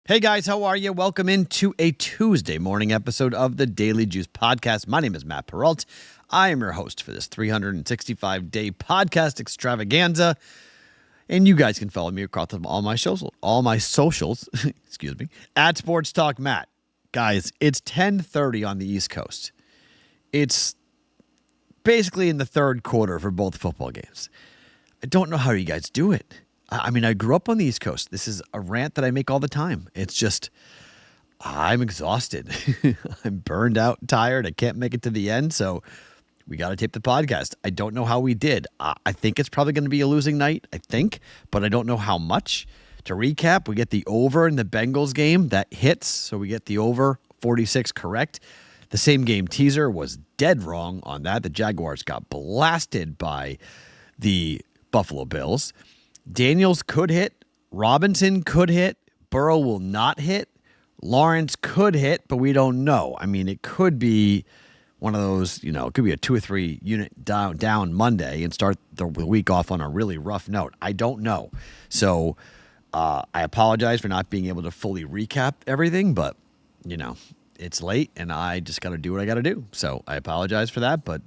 Hey guys, how are you? Welcome into a Tuesday morning episode of the Daily Juice Podcast. My name is Matt Peralt. I am your host for this 365-day podcast extravaganza. And you guys can follow me across all my socials, excuse me, at Sports Talk Matt. Guys, it's 10:30 on the East Coast. It's basically in the third quarter for both football games. I don't know how you guys do it. I mean, I grew up on the East Coast. This is a rant that I make all the time. It's just, I'm exhausted. I'm burned out and tired. I can't make it to the end, so we got to tape the podcast. I don't know how we did. I think it's probably going to be a losing night, but I don't know how much. To recap, we get the over in the Bengals game. That hits, so we get the over 46 correct. The same game teaser was dead wrong on that. The Jaguars got blasted by the Buffalo Bills. Daniels could hit. Robinson could hit. Burrow will not hit. Lawrence could hit, but we don't know. I mean, it could be one of those, it could be a 2 or 3 unit down Monday and start the week off on a really rough note. I don't know. So I apologize for not being able to fully recap everything, but, it's late and I just got to do what I got to do. So I apologize for that, but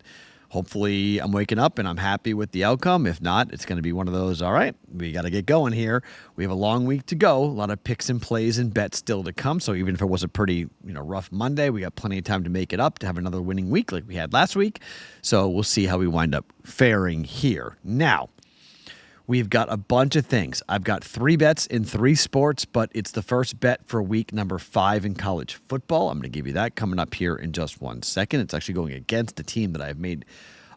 hopefully I'm waking up and I'm happy with the outcome. If not, it's going to be one of those, all right, we got to get going here. We have a long week to go. A lot of picks and plays and bets still to come. So even if it was a pretty, rough Monday, we got plenty of time to make it up, to have another winning week like we had last week. So we'll see how we wind up faring here. Now, we've got a bunch of things. I've got 3 bets in 3 sports, but it's the first bet for week number 5 in college football. I'm going to give you that coming up here in just 1 second. It's actually going against a team that I've made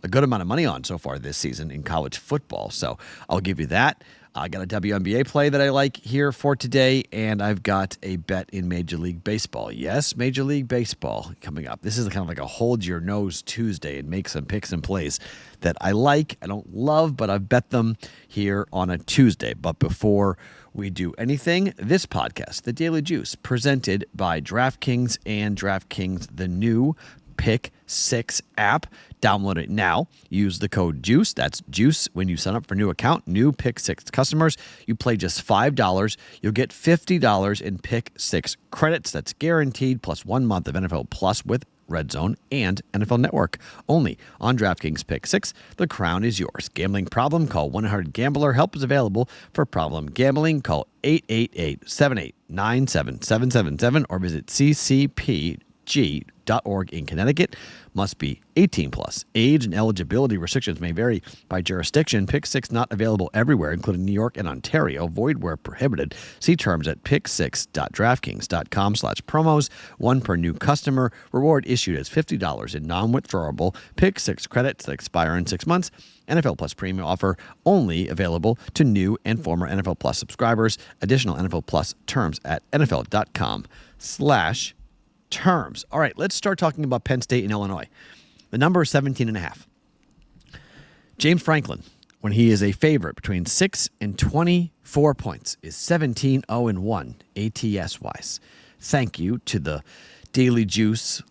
a good amount of money on so far this season in college football. So I'll give you that. I got a WNBA play that I like here for today, and I've got a bet in Major League Baseball. Yes, Major League Baseball coming up. This is kind of like a hold your nose Tuesday and make some picks and plays that I like. I don't love, but I've bet them here on a Tuesday. But before we do anything, this podcast, The Daily Juice, presented by DraftKings and DraftKings, the new Pick 6 app. Download it now. Use the code JUICE. That's JUICE when you sign up for a new account. New Pick 6 customers, you play just $5. You'll get $50 in Pick 6 credits. That's guaranteed, plus 1 month of NFL Plus with Red Zone and NFL Network. Only on DraftKings Pick 6. The crown is yours. Gambling problem? Call 1-800-GAMBLER. Help is available for problem gambling. Call 888-78-97-777 or visit ccpg.org in Connecticut. Must be 18 plus. Age and eligibility restrictions may vary by jurisdiction. Pick 6 not available everywhere, including New York and Ontario. Void where prohibited. See terms at pick6.draftkings.com/promos. 1 per new customer. Reward issued as $50 in non-withdrawable Pick 6 credits that expire in 6 months. NFL Plus premium offer only available to new and former NFL Plus subscribers. Additional NFL Plus terms at nfl.com/terms. All right, let's start talking about Penn State and Illinois. The number is 17.5. James Franklin, when he is a favorite between 6 and 24 points, is 17-0-1 ATS-wise. Thank you to the Daily Juice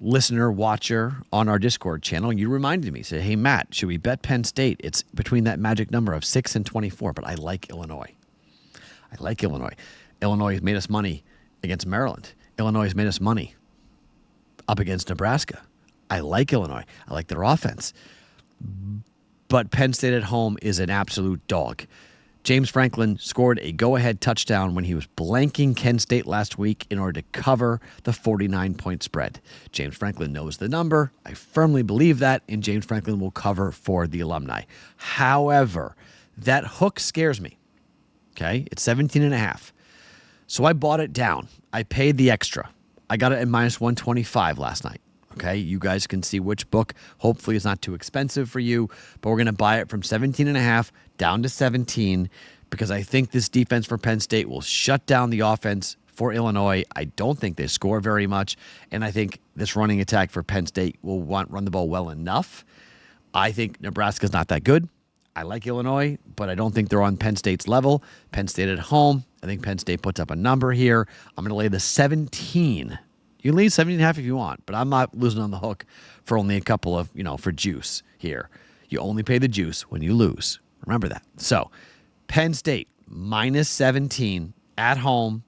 listener, watcher on our Discord channel. You reminded me, said, hey, Matt, should we bet Penn State? It's between that magic number of 6 and 24, but I like Illinois. Illinois has made us money against Maryland. Illinois has made us money up against Nebraska. I like Illinois. I like their offense. But Penn State at home is an absolute dog. James Franklin scored a go-ahead touchdown when he was blanking Kent State last week in order to cover the 49-point spread. James Franklin knows the number. I firmly believe that, and James Franklin will cover for the alumni. However, that hook scares me. Okay? It's 17.5. So I bought it down. I paid the extra. I got it at minus 125 last night. Okay, you guys can see which book hopefully is not too expensive for you, but we're going to buy it from 17.5 down to 17 because I think this defense for Penn State will shut down the offense for Illinois. I don't think they score very much, and I think this running attack for Penn State will run the ball well enough. I think Nebraska's not that good. I like Illinois, but I don't think they're on Penn State's level. Penn State at home, I think Penn State puts up a number here. I'm going to lay the 17. You can leave 17.5 if you want, but I'm not losing on the hook for only a couple of, for juice here. You only pay the juice when you lose. Remember that. So, Penn State, minus 17 at home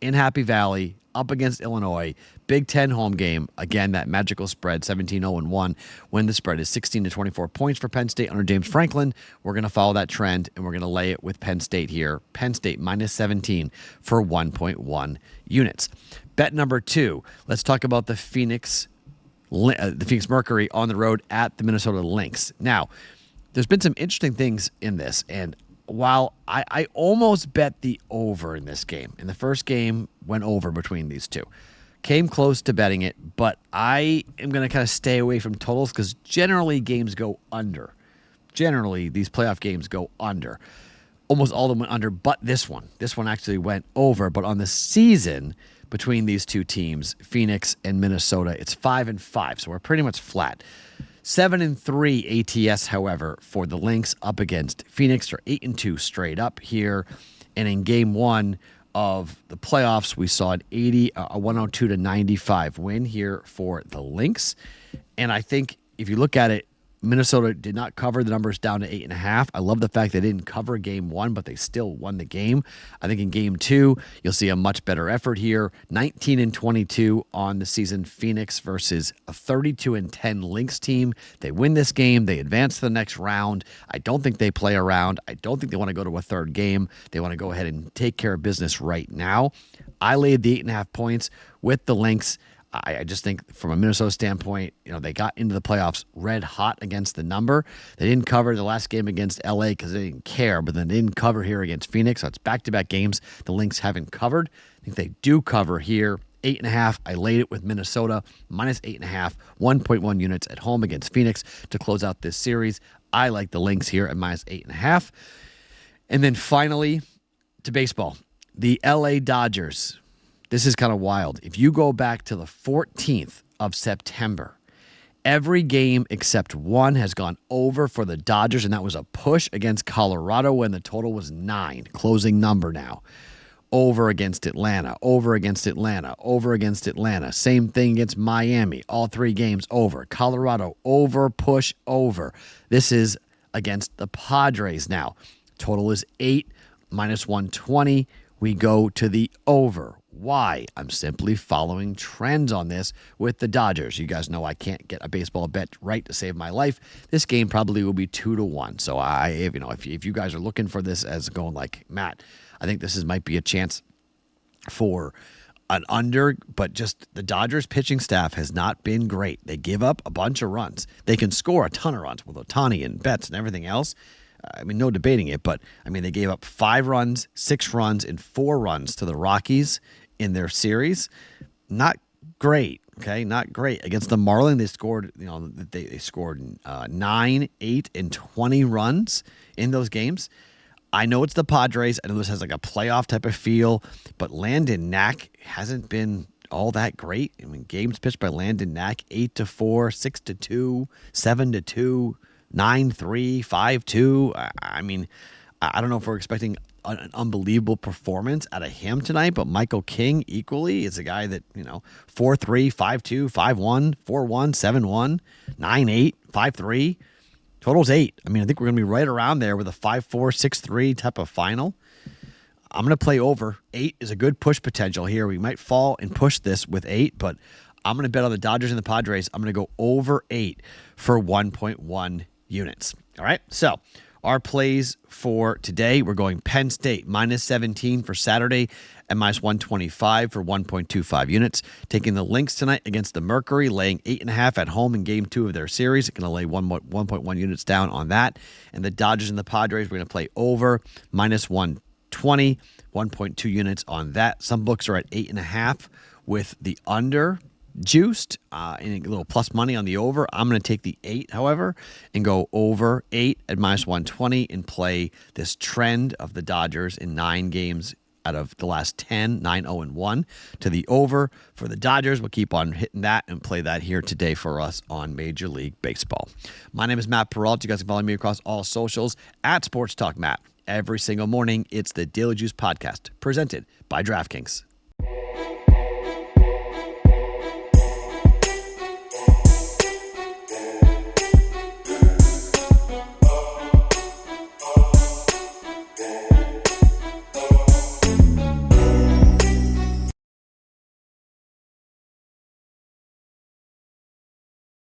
in Happy Valley up against Illinois. Big Ten home game. Again, that magical spread, 17-0-1, when the spread is 16 to 24 points for Penn State under James Franklin. We're going to follow that trend, and we're going to lay it with Penn State here. Penn State minus 17 for 1.1 units. Bet number 2, let's talk about the Phoenix Mercury on the road at the Minnesota Lynx. Now, there's been some interesting things in this, and while I almost bet the over in this game, in the first game went over between these two. Came close to betting it, but I am going to kind of stay away from totals because generally games go under. Generally, these playoff games go under. Almost all of them went under, but this one. This one actually went over, but on the season between these two teams, Phoenix and Minnesota, it's 5-5, so we're pretty much flat. 7-3 ATS, however, for the Lynx up against Phoenix. Are 8-2 straight up here. And in game 1 of the playoffs, we saw a 102-95 win here for the Lynx. And I think if you look at it, Minnesota did not cover. The numbers down to 8.5. I love the fact they didn't cover game 1, but they still won the game. I think in game 2, you'll see a much better effort here. 19-22 on the season, Phoenix versus a 32-10 Lynx team. They win this game. They advance to the next round. I don't think they play around. I don't think they want to go to a third game. They want to go ahead and take care of business right now. I laid the 8.5 points with the Lynx. I just think from a Minnesota standpoint, they got into the playoffs red hot against the number. They didn't cover the last game against LA because they didn't care, but then they didn't cover here against Phoenix. So it's back-to-back games the Lynx haven't covered. I think they do cover here. 8.5. I laid it with Minnesota minus 8.5, 1.1 units at home against Phoenix to close out this series. I like the Lynx here at minus 8.5. And then finally to baseball, the LA Dodgers. This is kind of wild. If you go back to the 14th of September, every game except one has gone over for the Dodgers, and that was a push against Colorado when the total was 9, closing number now. Over against Atlanta, over against Atlanta, over against Atlanta. Same thing against Miami. All 3 games over. Colorado, over, push, over. This is against the Padres now. Total is 8, minus 120. We go to the over. Why? I'm simply following trends on this with the Dodgers. You guys know I can't get a baseball bet right to save my life. This game probably will be 2-1. So if you guys are looking for this as going like Matt, I think this might be a chance for an under, but just the Dodgers pitching staff has not been great. They give up a bunch of runs. They can score a ton of runs with Ohtani and Betts and everything else. No debating it, but they gave up 5 runs, 6 runs, and 4 runs to the Rockies in their series. Not great, okay? Not great. Against the Marlins, they scored, they scored 9, 8, and 20 runs in those games. I know it's the Padres. I know this has like a playoff type of feel, but Landon Knack hasn't been all that great. Games pitched by Landon Knack, 8-4, 6-2, 7-2, 9-3, 5-2. I don't know if we're expecting an unbelievable performance out of him tonight, but Michael King equally is a guy that, 4-3, 5-2, 5-1, 4-1, 7-1, 9-8, 5-3. Total's 8. I think we're going to be right around there with a 5-4, 6-3 type of final. I'm going to play over. 8 is a good push potential here. We might fall and push this with 8, but I'm going to bet on the Dodgers and the Padres. I'm going to go over 8 for 1.1 units. All right, so our plays for today, we're going Penn State minus 17 for Saturday and minus 125 for 1.25 units. Taking the Lynx tonight against the Mercury, laying 8.5 at home in game 2 of their series. Going to lay 1.1 units down on that. And the Dodgers and the Padres, we're going to play over minus 120, 1.2 units on that. Some books are at 8.5 with the under juiced, and a little plus money on the over. I'm going to take the 8, however, and go over 8 at minus 120 and play this trend of the Dodgers in 9 games out of the last 10, 9-0-1 to the over for the Dodgers. We'll keep on hitting that and play that here today for us on Major League Baseball. My name is Matt Peralta. You guys can follow me across all socials at Sports Talk Matt. Every single morning, it's the Daily Juice Podcast presented by DraftKings.